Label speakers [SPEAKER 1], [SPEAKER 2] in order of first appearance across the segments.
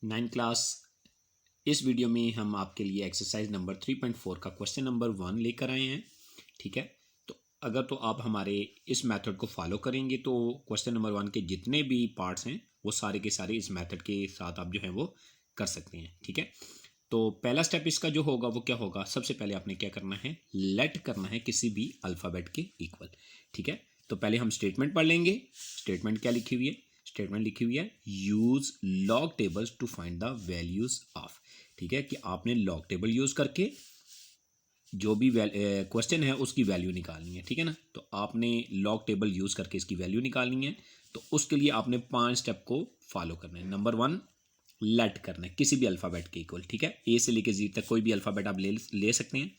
[SPEAKER 1] 9 class. इस video में हम आपके लिए एक्सरसाइज नंबर 3.4 का क्वेश्चन नंबर 1 लेकर आए हैं। ठीक है, तो अगर तो आप हमारे इस मेथड को फॉलो करेंगे तो क्वेश्चन नंबर 1 के जितने भी पार्ट्स हैं वो सारे के सारे इस मेथड के साथ आप जो है वो कर सकते हैं। ठीक है, तो पहला स्टेप इसका जो होगा वो क्या होगा, सबसे पहले आपने क्या करना है, लेट करना है किसी भी अल्फ़ाबेट के इक्वल। ठीक है, तो पहले हम स्टेटमेंट पढ़ लेंगे। स्टेटमेंट क्या लिखी हुई है, स्टेटमेंट लिखी हुई है use log tables two find the values of. ठीक है, कि आपने लॉग टेबल यूज़ करके जो भी क्वेश्चन है उसकी वैल्यू निकालनी है। ठीक है ना, तो आपने लॉग टेबल यूज़ करके इसकी वैल्यू निकालनी है। तो उसके लिए आपने 5 स्टेप को फॉलो करना है। नंबर 1, लेट करना है किसी भी अल्फ़ाबेट के इक्वल। ठीक है, ए से लेकर जी तक कोई भी अल्फ़ाबेट आप ले सकते हैं।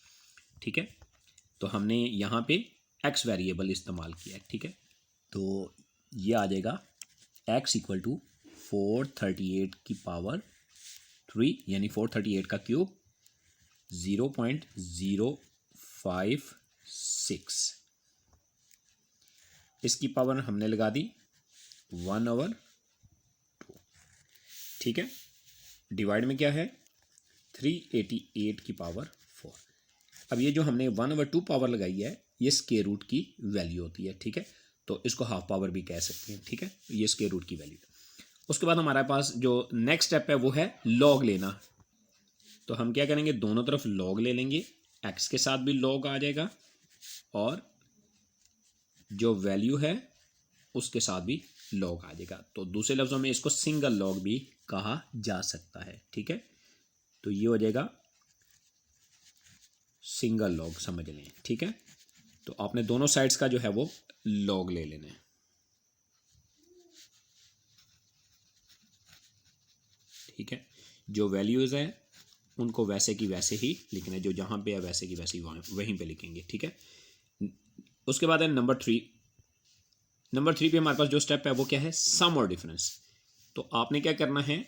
[SPEAKER 1] ठीक है, तो हमने यहाँ पे एक्स वेरिएबल इस्तेमाल किया है। ठीक है, तो ये आ जाएगा एक्स इक्वल टू 438 की पावर 3 यानी 438 का क्यूब 0.056। इसकी पावर हमने लगा दी 1/2। ठीक है, डिवाइड में क्या है 388 की पावर 4। अब ये जो हमने 1/2 पावर लगाई है ये स्क्वायर रूट की वैल्यू होती है। ठीक है, तो इसको हाफ पावर भी कह सकते हैं। ठीक है, ये स्क्वायर रूट की वैल्यू। उसके बाद हमारे पास जो नेक्स्ट स्टेप है वो है लॉग लेना। तो हम क्या करेंगे, दोनों तरफ लॉग ले लेंगे, एक्स के साथ भी लॉग आ जाएगा और जो वैल्यू है उसके साथ भी लॉग आ जाएगा। तो दूसरे लफ्ज़ों में इसको सिंगल लॉग भी कहा जा सकता है। ठीक है, तो ये हो जाएगा सिंगल लॉग, समझ लें। ठीक है, तो आपने दोनों साइड्स का जो है वो लॉग ले लेना है। ठीक है, जो वैल्यूज़ हैं उनको वैसे की वैसे ही लिखना है, जो जहाँ पे है वैसे की वैसे ही वहीं पे लिखेंगे। ठीक है, उसके बाद है नंबर 3। नंबर 3 पे हमारे पास जो स्टेप है वो क्या है, सम और डिफरेंस। तो आपने क्या करना है,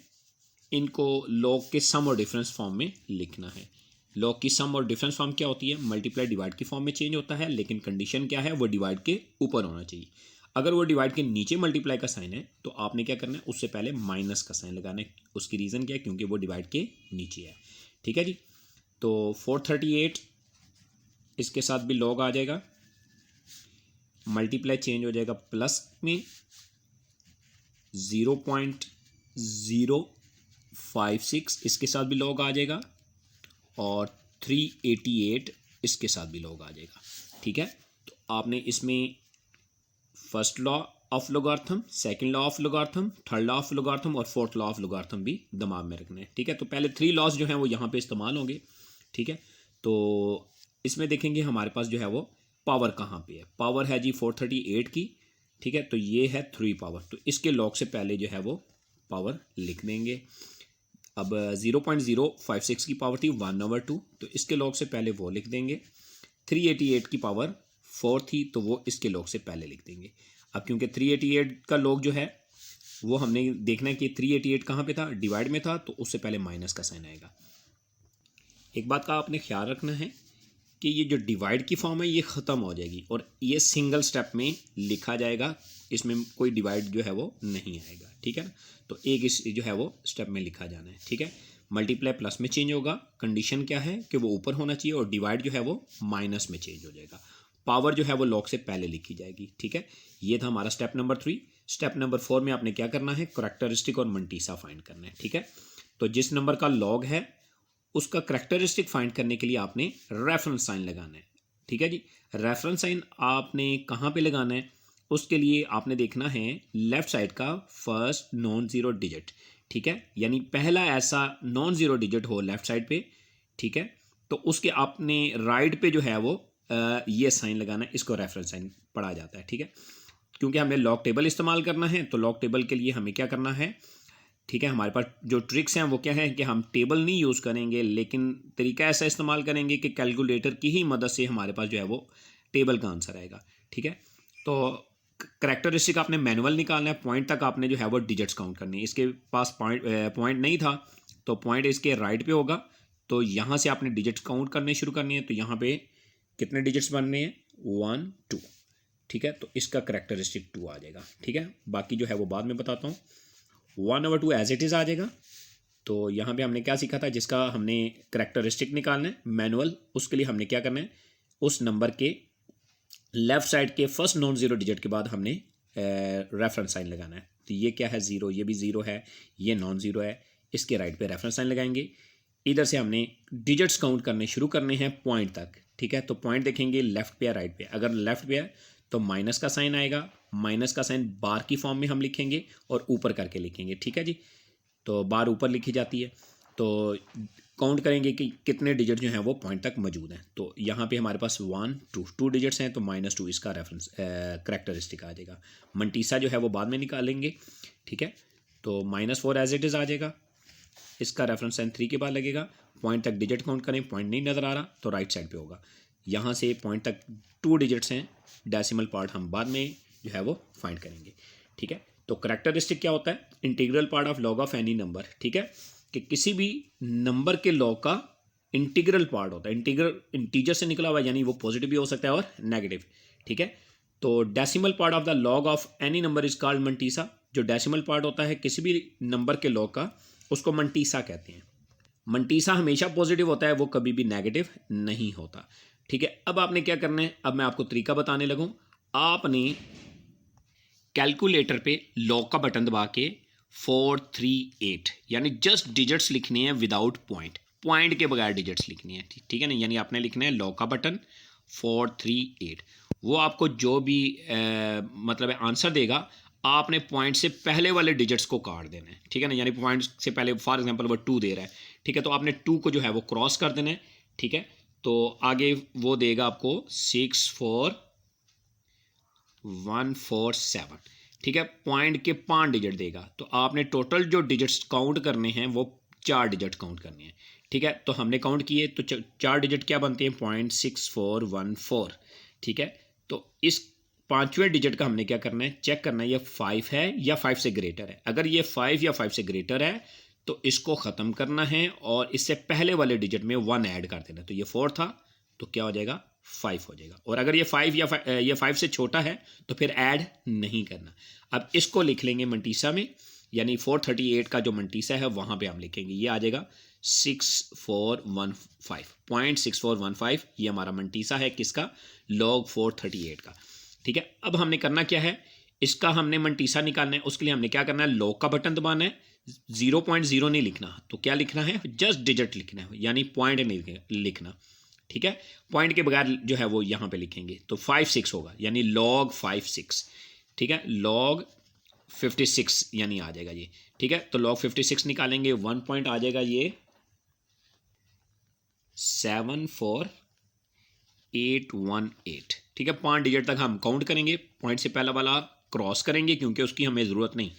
[SPEAKER 1] इनको लॉग के सम और डिफरेंस फॉर्म में लिखना है। लॉग की सम और डिफरेंस फॉर्म क्या होती है, मल्टीप्लाई डिवाइड की फॉर्म में चेंज होता है, लेकिन कंडीशन क्या है, वो डिवाइड के ऊपर होना चाहिए। अगर वो डिवाइड के नीचे मल्टीप्लाई का साइन है तो आपने क्या करना है, उससे पहले माइनस का साइन लगाना है। उसकी रीज़न क्या है, क्योंकि वो डिवाइड के नीचे है। ठीक है जी, तो 438 इसके साथ भी लॉग आ जाएगा, मल्टीप्लाई चेंज हो जाएगा प्लस में 0.056 इसके साथ भी लॉग आ जाएगा और 388 इसके साथ भी लॉग आ जाएगा। ठीक है, तो आपने इसमें first law of logarithm, second law of logarithm, third law of logarithm और फोर्थ लॉ ऑफ लोगार्थम भी दिमाग में रखना है। ठीक है, तो पहले 3 लॉज जो हैं वो यहाँ पे इस्तेमाल होंगे। ठीक है, तो इसमें देखेंगे हमारे पास जो है वो पावर कहाँ पे है। पावर है जी 438 की। ठीक है, तो ये है 3 पावर, तो इसके लॉग से पहले जो है वो पावर लिख देंगे। अब 0.056 की पावर थी 1/2, तो इसके लॉग से पहले वो लिख देंगे। 388 की पावर 4 थी तो वो इसके लॉग से पहले लिख देंगे। अब क्योंकि 388 का लॉग जो है वो हमने देखना है कि 388 कहाँ पे था, डिवाइड में था, तो उससे पहले माइनस का साइन आएगा। एक बात का आपने ख्याल रखना है कि ये जो डिवाइड की फॉर्म है ये ख़त्म हो जाएगी और ये सिंगल स्टेप में लिखा जाएगा, इसमें कोई डिवाइड जो है वो नहीं आएगा। ठीक है, तो एक इस जो है वो स्टेप में लिखा जाना है। ठीक है, मल्टीप्लाई प्लस में चेंज होगा, कंडीशन क्या है कि वो ऊपर होना चाहिए, और डिवाइड जो है वो माइनस में चेंज हो जाएगा। पावर जो है वो लॉग से पहले लिखी जाएगी। ठीक है, ये था हमारा स्टेप नंबर 3। स्टेप नंबर 4 में आपने क्या करना है, करैक्टरिस्टिक और मंटीसा फाइंड करना है। ठीक है, तो जिस नंबर का लॉग है उसका करैक्टरिस्टिक फाइंड करने के लिए आपने रेफरेंस साइन लगाना है। ठीक है जी, रेफरेंस साइन आपने कहाँ पे लगाना है, उसके लिए आपने देखना है लेफ्ट साइड का फर्स्ट नॉन ज़ीरो डिजिट। ठीक है, यानी पहला ऐसा नॉन ज़ीरो डिजिट हो लेफ्ट साइड पे। ठीक है, तो उसके आपने राइट पे जो है वो ये साइन लगाना है, इसको रेफरेंस साइन पढ़ा जाता है। ठीक है, क्योंकि हमें लॉग टेबल इस्तेमाल करना है तो लॉग टेबल के लिए हमें क्या करना है, ठीक है, हमारे पास जो ट्रिक्स हैं वो क्या है कि हम टेबल नहीं यूज़ करेंगे, लेकिन तरीका ऐसा इस्तेमाल करेंगे कि कैलकुलेटर की ही मदद से हमारे पास जो है वो टेबल का आंसर आएगा। ठीक है, तो करैक्टरिस्टिक आपने मैनुअल निकालना है, पॉइंट तक आपने जो है वो डिजिट्स काउंट करने हैं। इसके पास पॉइंट नहीं था तो पॉइंट इसके राइट पे होगा, तो यहाँ से आपने डिजिट्स काउंट करने शुरू करनी है। तो यहाँ पे कितने डिजिट्स बनने हैं, 1 2। ठीक है, तो इसका करैक्टरिस्टिक 2 आ जाएगा। ठीक है, बाकी जो है वो बाद में बताता हूँ। 1/2 एज इट इज़ आ जाएगा, तो यहाँ पे हमने क्या सीखा था, जिसका हमने करैक्टरिस्टिक निकालना है मैनुअल, उसके लिए हमने क्या करना है, उस नंबर के लेफ़्ट साइड के फर्स्ट नॉन ज़ीरो डिजिट के बाद हमने रेफरेंस साइन लगाना है। तो ये क्या है, ज़ीरो, ये भी ज़ीरो है, ये नॉन ज़ीरो है, इसके राइट पे रेफरेंस साइन लगाएंगे। इधर से हमने डिजिट्स काउंट करने शुरू करने हैं पॉइंट तक, ठीक है। तो पॉइंट देखेंगे लेफ़्ट पे या राइट पे, अगर लेफ़्ट पे है तो माइनस का साइन आएगा, माइनस का साइन बार की फॉर्म में हम लिखेंगे और ऊपर करके लिखेंगे, ठीक है जी। तो बार ऊपर लिखी जाती है, तो काउंट करेंगे कि कितने डिजिट जो हैं वो पॉइंट तक मौजूद हैं। तो यहाँ पे हमारे पास 1 2 2 डिजिट्स हैं, तो -2 इसका रेफरेंस करैक्टरिस्टिक आ जाएगा। मंटीसा जो है वो बाद में निकालेंगे, ठीक है। तो -4 एज इट इज़ आ जाएगा, इसका रेफरेंस साइन 3 के बाद लगेगा। पॉइंट तक डिजिट काउंट करें, पॉइंट नहीं नज़र आ रहा तो राइट साइड पे होगा। यहाँ से पॉइंट तक 2 डिजिट्स हैं, डेसिमल पार्ट हम बाद में जो है वो फाइंड करेंगे, ठीक है। तो करैक्टरिस्टिक क्या होता है, integral part of log of any number, ठीक है, कि किसी भी नंबर के लॉग का इंटीग्रल पार्ट होता है। इंटीजर से निकला हुआ यानी वो पॉजिटिव भी हो सकता है और नेगेटिव, ठीक है। तो decimal part of the log of any number is called mantissa. जो डेसिमल पार्ट होता है किसी भी नंबर के लॉग का, उसको मंटीसा कहते हैं। मंटीसा हमेशा पॉजिटिव होता है, वो कभी भी नेगेटिव नहीं होता, ठीक है। अब आपने क्या करना है, अब मैं आपको तरीका बताने लगूँ। आपने कैलकुलेटर पे लॉग का बटन दबा के 438 यानी जस्ट डिजिट्स लिखने हैं विदाउट पॉइंट, पॉइंट के बगैर डिजिट्स लिखनी है, ठीक है ना। यानी आपने लिखना है लॉग का बटन 438, वो आपको जो भी मतलब आंसर देगा, आपने पॉइंट से पहले वाले डिजिट्स को काट देना है, ठीक है ना। यानी पॉइंट से पहले फॉर एग्जांपल वो 2 दे रहा है, ठीक है, तो आपने 2 को जो है वो क्रॉस कर देना है, ठीक है। तो आगे वो देगा आपको 64147, ठीक है, पॉइंट के 5 डिजिट देगा। तो आपने टोटल जो डिजिट्स काउंट करने हैं वो 4 डिजिट काउंट करने हैं, ठीक है। तो हमने काउंट किए, तो 4 डिजिट क्या बनते हैं, 0.6414, ठीक है। तो इस 5वें डिजिट का हमने क्या करना है, चेक करना है ये 5 है या 5 से ग्रेटर है। अगर ये 5 या 5 से ग्रेटर है तो इसको ख़त्म करना है और इससे पहले वाले डिजिट में 1 ऐड कर देना। तो ये 4 था तो क्या हो जाएगा, 5 हो जाएगा। और अगर ये 5 या ये 5 से छोटा है तो फिर ऐड नहीं करना। अब इसको लिख लेंगे मंटीसा में, यानी 438 का जो मंटीसा है वहाँ पे हम लिखेंगे, ये आ जाएगा 6415, ये हमारा मंटीसा है किसका, लॉग 438 का, ठीक है। अब हमने करना क्या है, इसका हमने मंटीसा निकालना है। उसके लिए हमने क्या करना है, लॉग का बटन दबाना है, 0.0 नहीं लिखना, तो क्या लिखना है, जस्ट डिजिट लिखना है, यानी पॉइंट नहीं लिखना, ठीक है। पॉइंट के बगैर जो है वो यहाँ पे लिखेंगे, तो 56 होगा, यानी log 56, ठीक है, log 56 यानी आ जाएगा ये, ठीक है। तो log 56 निकालेंगे, 1 पॉइंट आ जाएगा ये 74818, ठीक है। 5 डिजिट तक हम काउंट करेंगे, पॉइंट से पहला वाला क्रॉस करेंगे क्योंकि उसकी हमें ज़रूरत नहीं,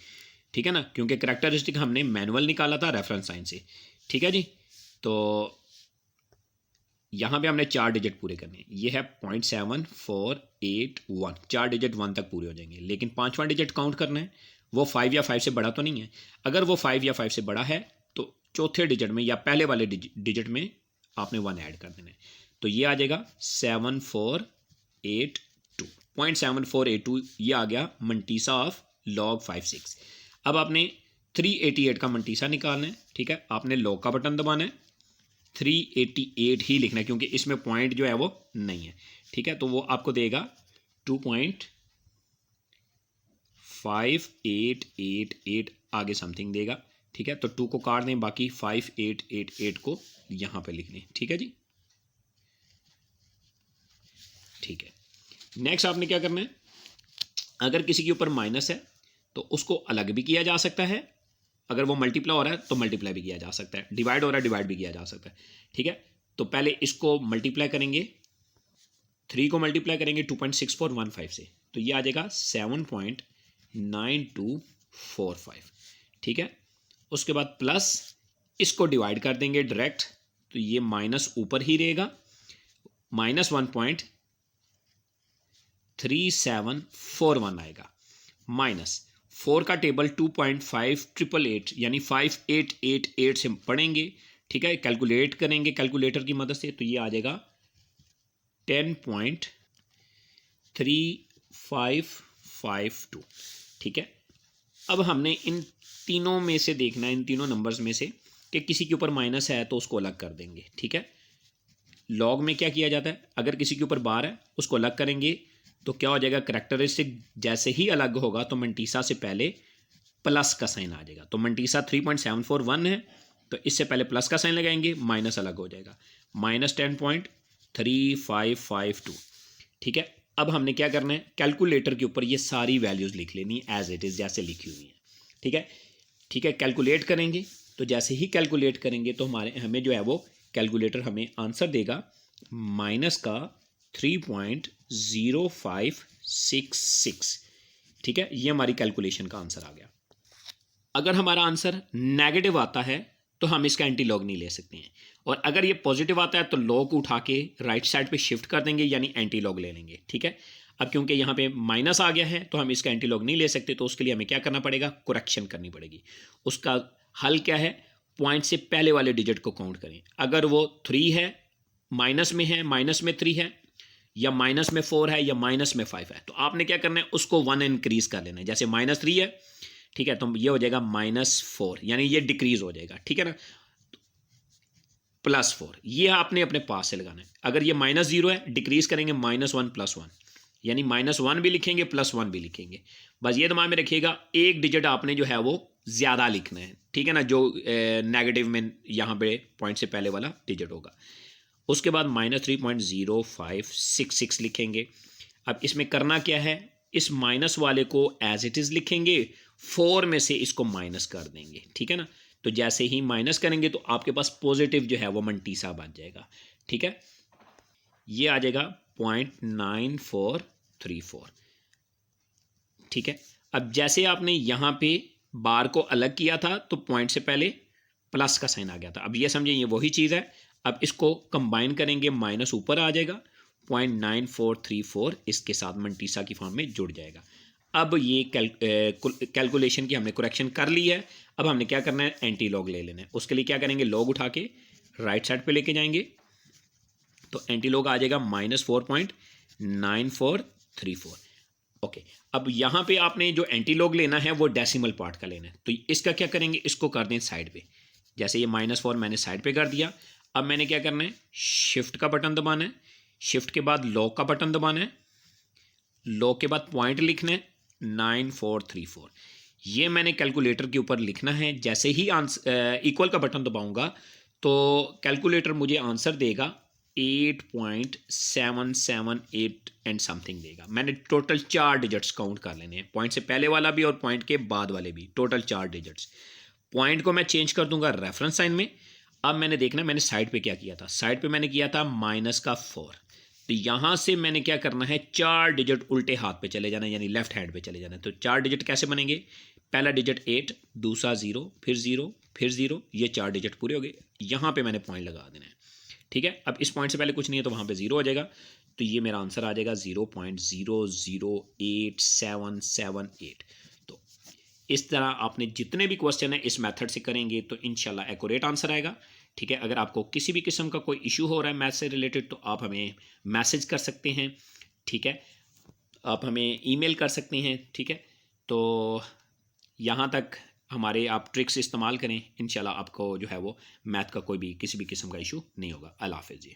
[SPEAKER 1] ठीक है ना, क्योंकि करैक्टरिस्टिक हमने मैनुअल निकाला था रेफरेंस साइन से, ठीक है जी। तो यहाँ पे हमने 4 डिजिट पूरे करने हैं, ये है 0.7481, 4 डिजिट 1 तक पूरे हो जाएंगे। लेकिन 5वां डिजिट काउंट करना है, वो 5 या 5 से बड़ा तो नहीं है। अगर वो 5 या 5 से बड़ा है तो चौथे डिजिट में या पहले वाले डिजिट में आपने 1 ऐड कर देना है। तो ये आ जाएगा 7482, 0.7482 ये आ गया मंटीसा ऑफ log 56। अब आपने 388 का मंटीसा निकालना है, ठीक है। आपने लॉग का बटन दबाना है, 388 ही लिखना है क्योंकि इसमें पॉइंट जो है वो नहीं है, ठीक है। तो वो आपको देगा 2.5888 आगे समथिंग देगा, ठीक है। तो 2 को काट दें, बाकी 5888 को यहाँ पे लिख लें, ठीक है जी, ठीक है। नेक्स्ट आपने क्या करना है, अगर किसी के ऊपर माइनस है तो उसको अलग भी किया जा सकता है, अगर वो मल्टीप्लाई हो रहा है तो मल्टीप्लाई भी किया जा सकता है, डिवाइड हो रहा है डिवाइड भी किया जा सकता है, ठीक है। तो पहले इसको मल्टीप्लाई करेंगे, 3 को मल्टीप्लाई करेंगे 2.6415 से, तो ये आ जाएगा 7.9245, ठीक है। उसके बाद प्लस इसको डिवाइड कर देंगे डायरेक्ट, तो ये माइनस ऊपर ही रहेगा, -1.3741 आएगा, माइनस 4 का टेबल 2.5888 यानी 5888 से पढ़ेंगे, ठीक है, कैलकुलेट करेंगे कैलकुलेटर की मदद से, तो ये आ जाएगा 10.3552, ठीक है। अब हमने इन तीनों में से देखना है, इन तीनों नंबर्स में से कि किसी के ऊपर माइनस है तो उसको अलग कर देंगे, ठीक है। लॉग में क्या किया जाता है, अगर किसी के ऊपर बार है उसको अलग करेंगे तो क्या हो जाएगा, करैक्टरिस्टिक जैसे ही अलग होगा तो मंटीसा से पहले प्लस का साइन आ जाएगा। तो मंटीसा 3.741 है तो इससे पहले प्लस का साइन लगाएंगे, माइनस अलग हो जाएगा, -10.3552, ठीक है। अब हमने क्या करना है, कैलकुलेटर के ऊपर ये सारी वैल्यूज़ लिख लेनी है एज इट इज़ जैसे लिखी हुई है, ठीक है। ठीक है, कैलकुलेट करेंगे तो जैसे ही कैलकुलेट करेंगे तो हमें जो है वो कैलकुलेटर हमें आंसर देगा माइनस का 3.0566, ठीक है। ये हमारी कैलकुलेशन का आंसर आ गया। अगर हमारा आंसर नेगेटिव आता है तो हम इसका एंटी लॉग नहीं ले सकते हैं, और अगर ये पॉजिटिव आता है तो लॉग को उठा के राइट साइड पे शिफ्ट कर देंगे यानी एंटी लॉग ले लेंगे, ठीक है। अब क्योंकि यहाँ पे माइनस आ गया है तो हम इसका एंटी लॉग नहीं ले सकते, तो उसके लिए हमें क्या करना पड़ेगा, करेक्शन करनी पड़ेगी। उसका हल क्या है, पॉइंट से पहले वाले डिजिट को काउंट करें। अगर वो 3 है, माइनस में है, माइनस में 3 है, या माइनस में 4 है, या माइनस में 5 है, तो आपने क्या करना है, उसको 1 इंक्रीज कर लेना है। जैसे -3 है, ठीक है, तो ये हो जाएगा -4, यानी ये डिक्रीज हो जाएगा, ठीक है ना, +4। ये आपने अपने पास से लगाना है। अगर ये -0 है, डिक्रीज करेंगे -1 +1, यानी -1 भी लिखेंगे +1 भी लिखेंगे। बस ये दिमाग में रखिएगा, एक डिजिट आपने जो है वो ज़्यादा लिखना है, ठीक है ना, जो नेगेटिव में यहाँ पे पॉइंट से पहले वाला डिजिट होगा। उसके बाद -3.0566 लिखेंगे। अब इसमें करना क्या है, इस माइनस वाले को एज इट इज़ लिखेंगे, 4 में से इसको माइनस कर देंगे, ठीक है ना। तो जैसे ही माइनस करेंगे तो आपके पास पॉजिटिव जो है वो मंटीसा बच जाएगा, ठीक है। ये आ जाएगा 0.9434, ठीक है। अब जैसे आपने यहाँ पे बार को अलग किया था तो पॉइंट से पहले प्लस का साइन आ गया था। अब ये समझिए ये वही चीज़ है। अब इसको कंबाइन करेंगे, माइनस ऊपर आ जाएगा, 0.9434 इसके साथ मंटीसा की फॉर्म में जुड़ जाएगा। अब ये कैलकुलेशन की हमने करेक्शन कर ली है। अब हमने क्या करना है, एंटी लॉग ले लेना है। उसके लिए क्या करेंगे, लॉग उठा के राइट साइड पे लेके जाएंगे तो एंटी लॉग आ जाएगा -4.9434। ओके, अब यहाँ पे आपने जो एंटी लॉग लेना है वो डेसिमल पार्ट का लेना है। तो इसका क्या करेंगे, इसको कर दें साइड पे। जैसे ये -4 मैंने साइड पे कर दिया। अब मैंने क्या करना है, शिफ्ट का बटन दबाना है, शिफ्ट के बाद लॉग का बटन दबाना है, लॉग के बाद पॉइंट लिखना है 9434। ये मैंने कैलकुलेटर के ऊपर लिखना है। जैसे ही आंसर इक्वल का बटन दबाऊंगा तो कैलकुलेटर मुझे आंसर देगा 8.778 एंड समथिंग देगा। मैंने टोटल 4 डिजिट्स काउंट कर लेने हैं, पॉइंट से पहले वाला भी और पॉइंट के बाद वाले भी, टोटल 4 डिजिट्स। पॉइंट को मैं चेंज कर दूंगा रेफरेंस साइन में। अब मैंने देखना मैंने साइड पे क्या किया था, साइड पे मैंने किया था -4। तो यहाँ से मैंने क्या करना है, 4 डिजिट उल्टे हाथ पे चले जाना है, यानी लेफ्ट हैंड पे चले जाना है। तो 4 डिजिट कैसे बनेंगे, पहला डिजिट 8, दूसरा 0, फिर 0, फिर 0, ये 4 डिजिट पूरे हो गए। यहाँ पे मैंने पॉइंट लगा देना है, ठीक है। अब इस पॉइंट से पहले कुछ नहीं है तो वहाँ पे 0 हो जाएगा। तो ये मेरा आंसर आ जाएगा 0.008778। तो इस तरह आपने जितने भी क्वेश्चन है इस मेथड से करेंगे तो इंशाल्लाह एक्यूरेट आंसर आएगा, ठीक है। अगर आपको किसी भी किस्म का कोई इशू हो रहा है मैथ से रिलेटेड तो आप हमें मैसेज कर सकते हैं, ठीक है, आप हमें ईमेल कर सकते हैं, ठीक है। तो यहाँ तक हमारे आप ट्रिक्स इस्तेमाल करें, इंशाल्लाह आपको जो है वो मैथ का कोई भी किसी भी किस्म का इशू नहीं होगा। अल्लाह हाफ़िज़ जी।